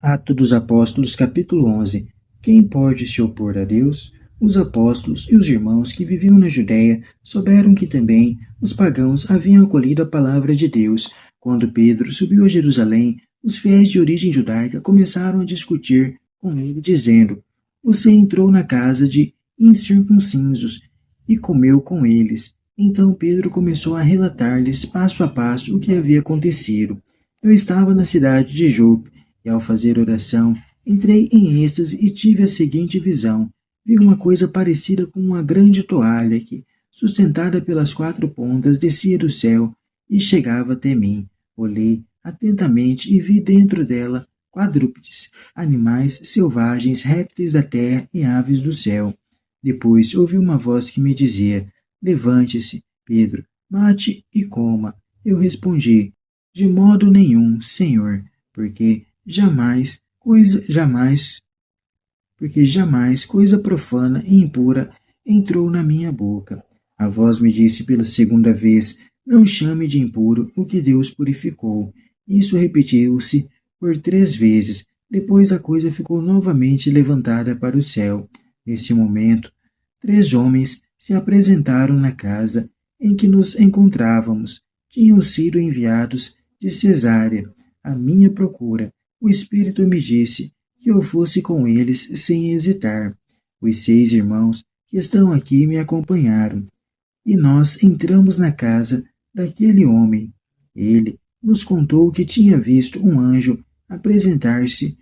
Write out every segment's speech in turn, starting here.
Atos dos Apóstolos, capítulo 11. Quem pode se opor a Deus? Os apóstolos e os irmãos que viviam na Judéia souberam que também os pagãos haviam acolhido a palavra de Deus. Quando Pedro subiu a Jerusalém, os fiéis de origem judaica começaram a discutir com ele, dizendo: Você entrou na casa de incircuncisos e comeu com eles. Então Pedro começou a relatar-lhes passo a passo o que havia acontecido. Eu estava na cidade de Jope e, ao fazer oração, entrei em êxtase e tive a seguinte visão. Vi uma coisa parecida com uma grande toalha que, sustentada pelas quatro pontas, descia do céu e chegava até mim. Olhei atentamente e vi dentro dela quadrúpedes, animais selvagens, répteis da terra e aves do céu. Depois ouvi uma voz que me dizia: Levante-se, Pedro, mate e coma. Eu respondi: De modo nenhum, Senhor, porque jamais coisa profana e impura entrou na minha boca. A voz me disse pela segunda vez: Não chame de impuro o que Deus purificou. Isso repetiu-se por 3 vezes. Depois a coisa ficou novamente levantada para o céu. Nesse momento, 3 homens se apresentaram na casa em que nos encontrávamos. Tinham sido enviados de Cesárea à minha procura. O Espírito me disse que eu fosse com eles sem hesitar. Os 6 irmãos que estão aqui me acompanharam, e nós entramos na casa daquele homem. Ele nos contou que tinha visto um anjo apresentar-se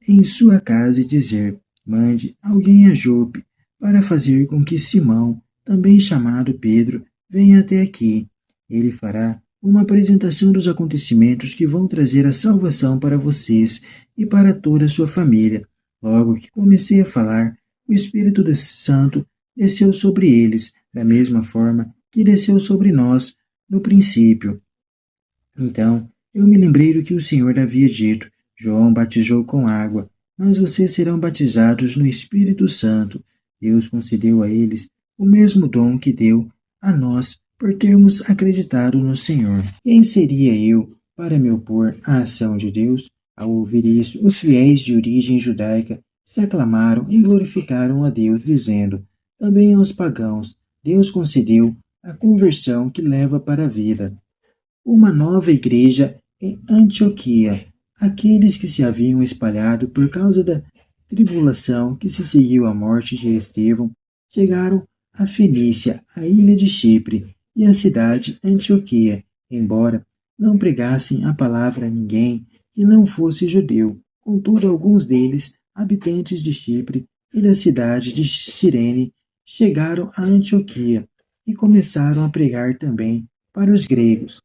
em sua casa e dizer: Mande alguém a Jope para fazer com que Simão, também chamado Pedro, venha até aqui. Ele fará uma apresentação dos acontecimentos que vão trazer a salvação para vocês e para toda a sua família. Logo que comecei a falar, o Espírito Santo desceu sobre eles, da mesma forma que desceu sobre nós no princípio. Então, eu me lembrei do que o Senhor havia dito: João batizou com água, mas vocês serão batizados no Espírito Santo. Deus concedeu a eles o mesmo dom que deu a nós por termos acreditado no Senhor. Quem seria eu para me opor à ação de Deus? Ao ouvir isso, os fiéis de origem judaica se aclamaram e glorificaram a Deus, dizendo: Também aos pagãos Deus concedeu a conversão que leva para a vida. Uma nova igreja em Antioquia. Aqueles que se haviam espalhado por causa da tribulação que se seguiu à morte de Estevão chegaram a Fenícia, a ilha de Chipre e a cidade Antioquia, embora não pregassem a palavra a ninguém que não fosse judeu. Contudo, alguns deles, habitantes de Chipre e da cidade de Cirene, chegaram a Antioquia e começaram a pregar também para os gregos,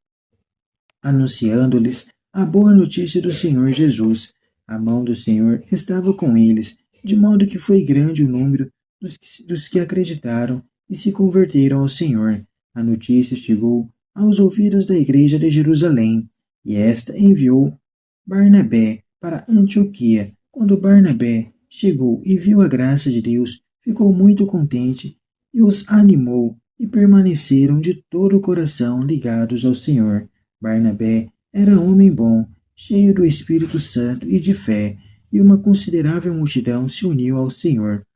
anunciando-lhes a boa notícia do Senhor Jesus. A mão do Senhor estava com eles, de modo que foi grande o número dos que acreditaram e se converteram ao Senhor. A notícia chegou aos ouvidos da igreja de Jerusalém, e esta enviou Barnabé para Antioquia. Quando Barnabé chegou e viu a graça de Deus, ficou muito contente e os animou, e permaneceram de todo o coração ligados ao Senhor. Barnabé era homem bom, cheio do Espírito Santo e de fé, e uma considerável multidão se uniu ao Senhor.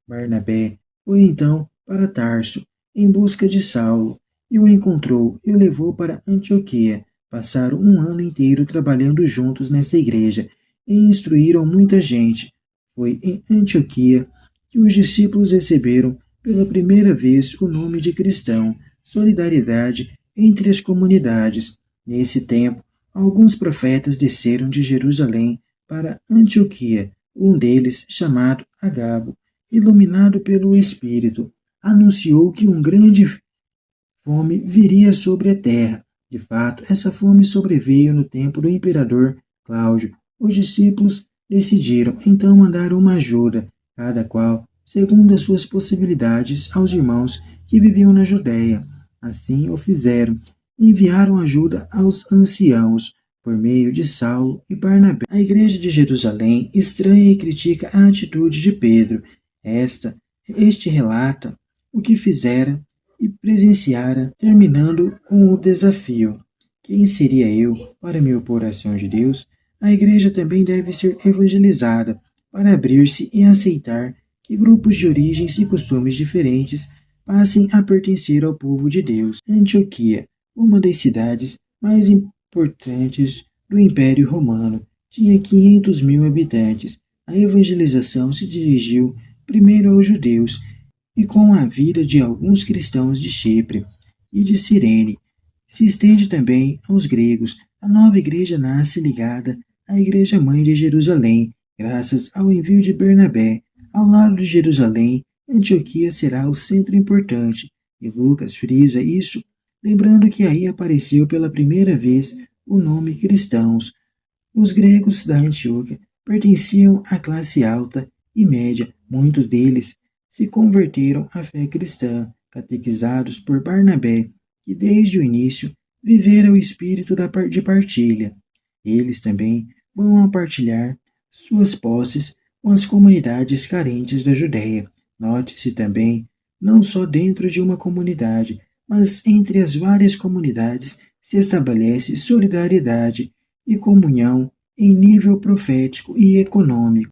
Barnabé foi então para Tarso, em busca de Saulo, e o encontrou e o levou para Antioquia. Passaram um ano inteiro trabalhando juntos nessa igreja e instruíram muita gente. Foi em Antioquia que os discípulos receberam pela primeira vez o nome de cristão, solidariedade entre as comunidades. Nesse tempo, alguns profetas desceram de Jerusalém para Antioquia. Um deles, chamado Agabo, iluminado pelo Espírito, anunciou que uma grande fome viria sobre a terra. De fato, essa fome sobreveio no tempo do imperador Cláudio. Os discípulos decidiram então mandar uma ajuda, cada qual segundo as suas possibilidades, aos irmãos que viviam na Judéia. Assim o fizeram. Enviaram ajuda aos anciãos, por meio de Saulo e Barnabé. A igreja de Jerusalém estranha e critica a atitude de Pedro. Este relata o que fizera e presenciara, terminando com o desafio: Quem seria eu para me opor à ação de Deus? A igreja também deve ser evangelizada para abrir-se e aceitar que grupos de origens e costumes diferentes passem a pertencer ao povo de Deus. Antioquia, uma das cidades mais importantes do Império Romano, tinha 500 mil habitantes. A evangelização se dirigiu primeiro aos judeus e, com a vida de alguns cristãos de Chipre e de Cirene, se estende também aos gregos. A nova igreja nasce ligada à Igreja Mãe de Jerusalém, graças ao envio de Bernabé. Ao lado de Jerusalém, Antioquia será o centro importante, e Lucas frisa isso, lembrando que aí apareceu pela primeira vez o nome cristãos. Os gregos da Antioquia pertenciam à classe alta e média. Muitos deles se converteram à fé cristã, catequizados por Barnabé, que desde o início vivera o espírito de partilha. Eles também vão partilhar suas posses com as comunidades carentes da Judéia. Note-se também, não só dentro de uma comunidade, mas entre as várias comunidades se estabelece solidariedade e comunhão em nível profético e econômico.